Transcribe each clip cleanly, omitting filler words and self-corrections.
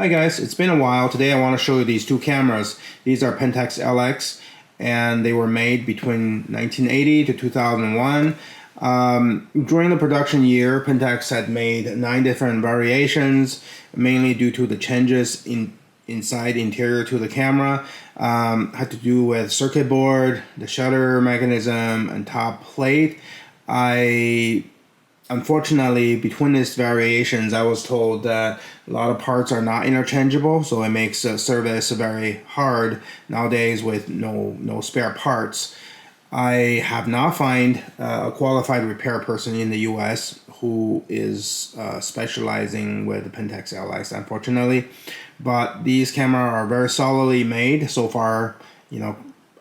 Hi guys, it's been a while. Today I want to show you these two cameras. These are Pentax LX and they were made between 1980 to 2001. During the production year, Pentax had made 9 different variations, mainly due to the changes inside interior to the camera. Had to do with circuit board, the shutter mechanism, and top plate. Unfortunately, between these variations, I was told that a lot of parts are not interchangeable, so it makes service very hard nowadays with no spare parts. I have not found a qualified repair person in the U.S. who is specializing with the Pentax LX, unfortunately. But these cameras are very solidly made. So far,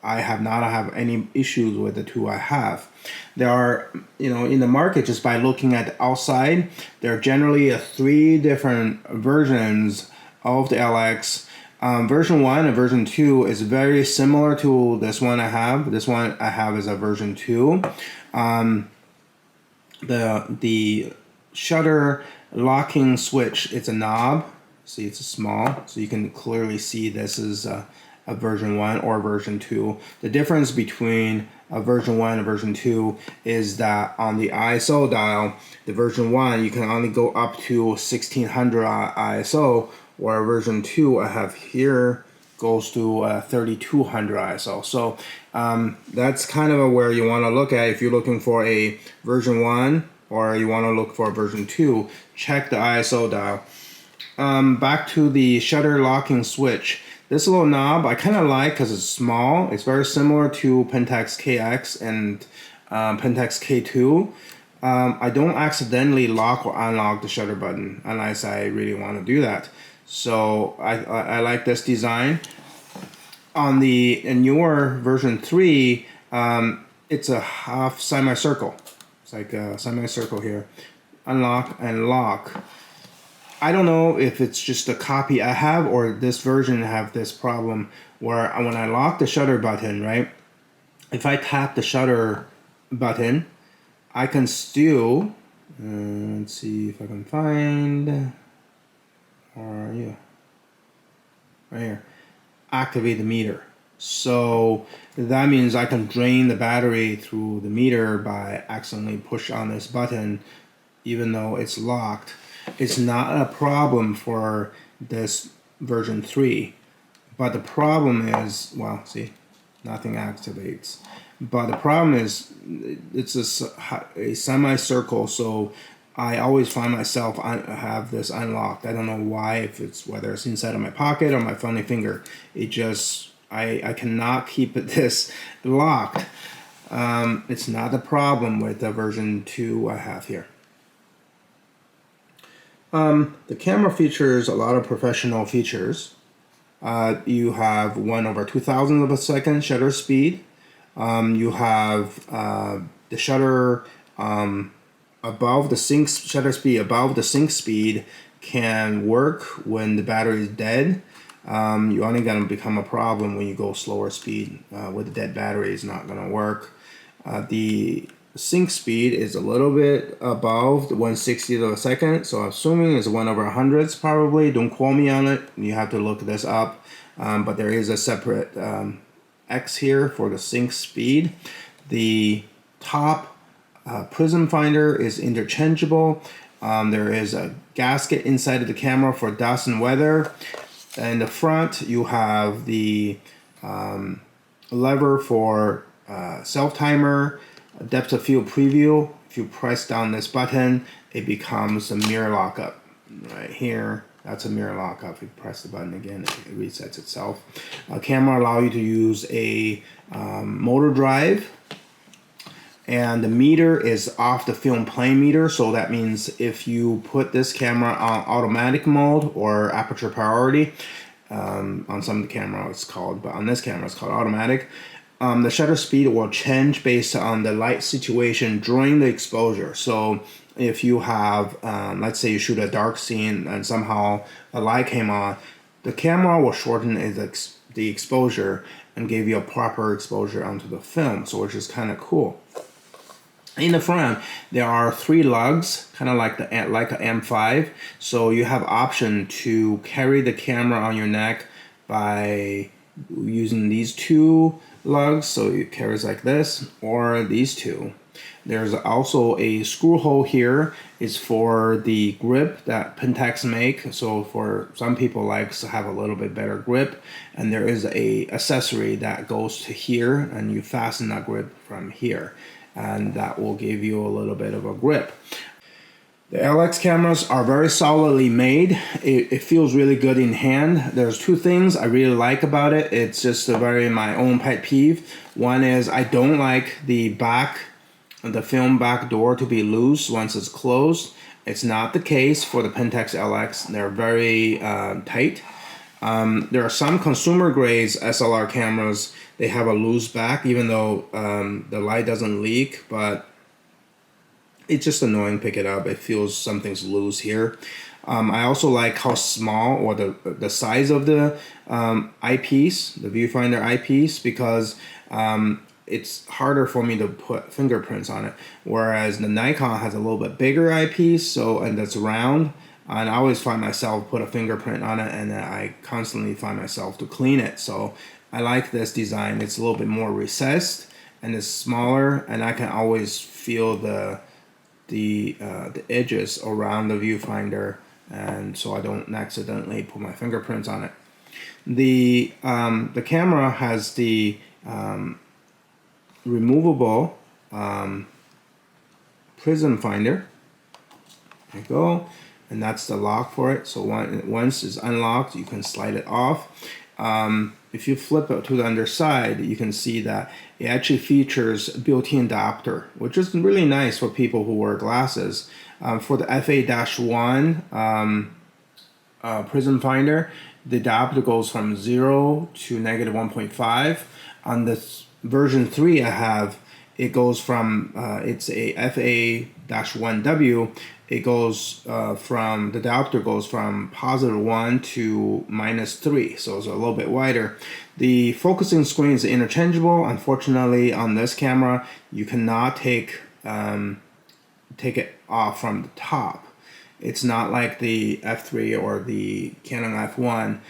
I have not had any issues with the two I have. There are, in the market, just by looking at the outside, there are generally 3 different versions of the LX. Version 1 and version 2 is very similar to this one I have. This one I have is a version 2. The shutter locking switch, it's a knob. See, it's small, so you can clearly see this is a version 1 or version 2. The difference between version 1 and version 2 is that on the ISO dial, the version 1 you can only go up to 1600 ISO, where version 2 I have here goes to 3200 ISO. So that's kind of where you want to look at if you're looking for a version 1 or you want to look for a version 2. Check the ISO dial. Back to the shutter locking switch. This little knob I kind of like because it's small. It's very similar to Pentax KX and Pentax K2. I don't accidentally lock or unlock the shutter button unless I really want to do that. So I like this design. On the newer version 3, it's a half semicircle. It's like a semicircle here. Unlock and lock. I don't know if it's just a copy I have or this version have this problem where when I lock the shutter button, right? If I tap the shutter button, I can still, let's see if I can find, or yeah, right here, activate the meter. So that means I can drain the battery through the meter by accidentally push on this button, even though it's locked. It's not a problem for this version 3, but the problem is, well, see, nothing activates. But the problem is it's a semicircle, so I always find myself have this unlocked. I don't know why, whether it's inside of my pocket or my funny finger. It just, I cannot keep this locked. It's not a problem with the version 2 I have here. The camera features a lot of professional features. You have 1/2000 of a second shutter speed. You have the shutter above the sync shutter speed above the sync speed can work when the battery is dead. You're only going to become a problem when you go slower speed. With the dead battery, it's not going to work. The sync speed is a little bit above the 1/60th of a second, so I'm assuming it's 1/100th probably. Don't quote me on it. You have to look this up. But there is a separate X here for the sync speed. The top prism finder is interchangeable. There is a gasket inside of the camera for dust and weather. In the front, you have the lever for self-timer, depth of field preview. If you press down this button, it becomes a mirror lockup. Right here, that's a mirror lockup. If you press the button again, it resets itself. Camera allows you to use a motor drive, and the meter is off the film plane meter. So that means if you put this camera on automatic mode or aperture priority, on some of the camera it's called, but on this camera it's called automatic. The shutter speed will change based on the light situation during the exposure. So if you have, let's say you shoot a dark scene and somehow a light came on, the camera will shorten the exposure and give you a proper exposure onto the film, so which is kind of cool. In the front, there are 3 lugs, kind of like an M5. So you have option to carry the camera on your neck by using these 2 lugs. So it carries like this, or these 2. There's also a screw hole here. It's for the grip that Pentax make. So for some people likes to have a little bit better grip. And there is a accessory that goes to here, and you fasten that grip from here. And that will give you a little bit of a grip. The LX cameras are very solidly made. It feels really good in hand. There's 2 things I really like about it. It's just my own pet peeve. One is I don't like the film back door to be loose once it's closed. It's not the case for the Pentax LX. They're very tight. There are some consumer grades SLR cameras, they have a loose back, even though the light doesn't leak, but it's just annoying to pick it up. It feels something's loose here. I also like how small, or the size of the eyepiece, the Viewfinder eyepiece, because it's harder for me to put fingerprints on it. Whereas the Nikon has a little bit bigger eyepiece, and that's round. And I always find myself put a fingerprint on it, and then I constantly find myself to clean it. So I like this design. It's a little bit more recessed, and it's smaller, and I can always feel the edges around the viewfinder, and so I don't accidentally put my fingerprints on it. The camera has the removable prism finder. There you go. And that's the lock for it. So once it's unlocked, you can slide it off. If you flip it to the underside, you can see that it actually features a built-in adapter, which is really nice for people who wear glasses. For the FA-1 prism finder, the adapter goes from 0 to -1.5. On this version 3 I have, it goes from, it's a FA-1W, it goes from, the diopter goes from +1 to -3, so it's a little bit wider. The focusing screen is interchangeable. Unfortunately, on this camera, you cannot take it off from the top. It's not like the F3 or the Canon F1.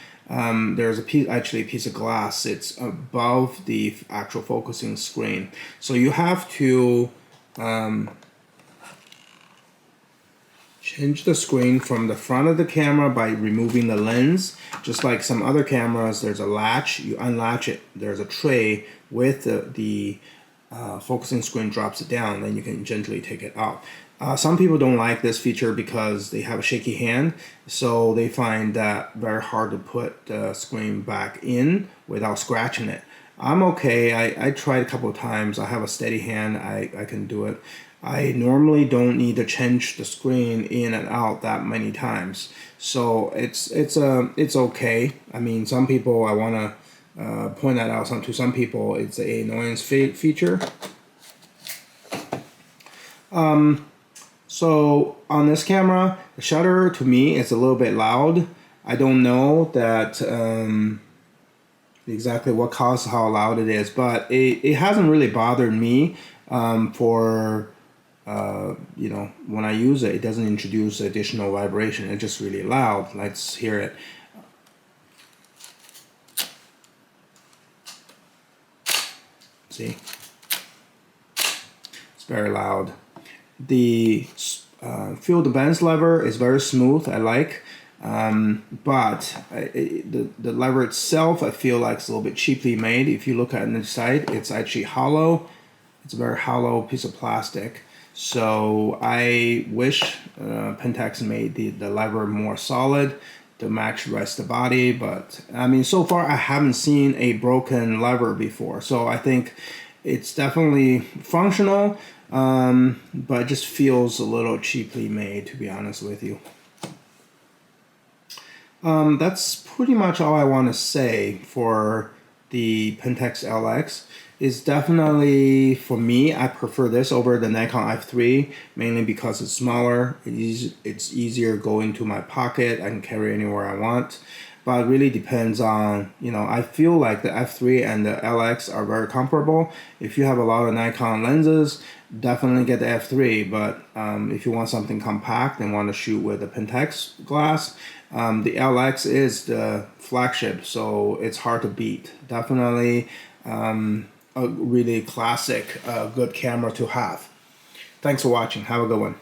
There's actually a piece of glass. It's above the actual focusing screen. So you have to change the screen from the front of the camera by removing the lens. Just like some other cameras, there's a latch. You unlatch it. There's a tray with the focusing screen drops it down. Then you can gently take it out. Some people don't like this feature because they have a shaky hand, so they find that very hard to put the screen back in without scratching it. I'm okay. I tried a couple of times. I have a steady hand. I can do it. I normally don't need to change the screen in and out that many times, so it's okay. I mean, some people, I want to point that out. To some people, it's an annoyance feature. So on this camera, the shutter to me is a little bit loud. I don't know that exactly what caused how loud it is, but it hasn't really bothered me for you know, when I use it, it doesn't introduce additional vibration. It's just really loud. Let's hear it. See? It's very loud. The field advance lever is very smooth. I like, but the lever itself, I feel like it's a little bit cheaply made. If you look at the side, it's actually hollow. It's a very hollow piece of plastic. So I wish Pentax made the lever more solid to match the rest of the body. But I mean, so far I haven't seen a broken lever before. So I think it's definitely functional, but it just feels a little cheaply made, to be honest with you. That's pretty much all I want to say for the Pentax LX. Is definitely, for me, I prefer this over the Nikon F3, mainly because it's smaller, it's easier to go into my pocket, I can carry anywhere I want. But it really depends on, you know, I feel like the F3 and the LX are very comparable. If you have a lot of Nikon lenses, definitely get the f3. But if you want something compact and want to shoot with a Pentax glass, the LX is the flagship, so it's hard to beat. Definitely a really classic, good camera to have. Thanks for watching. Have a good one.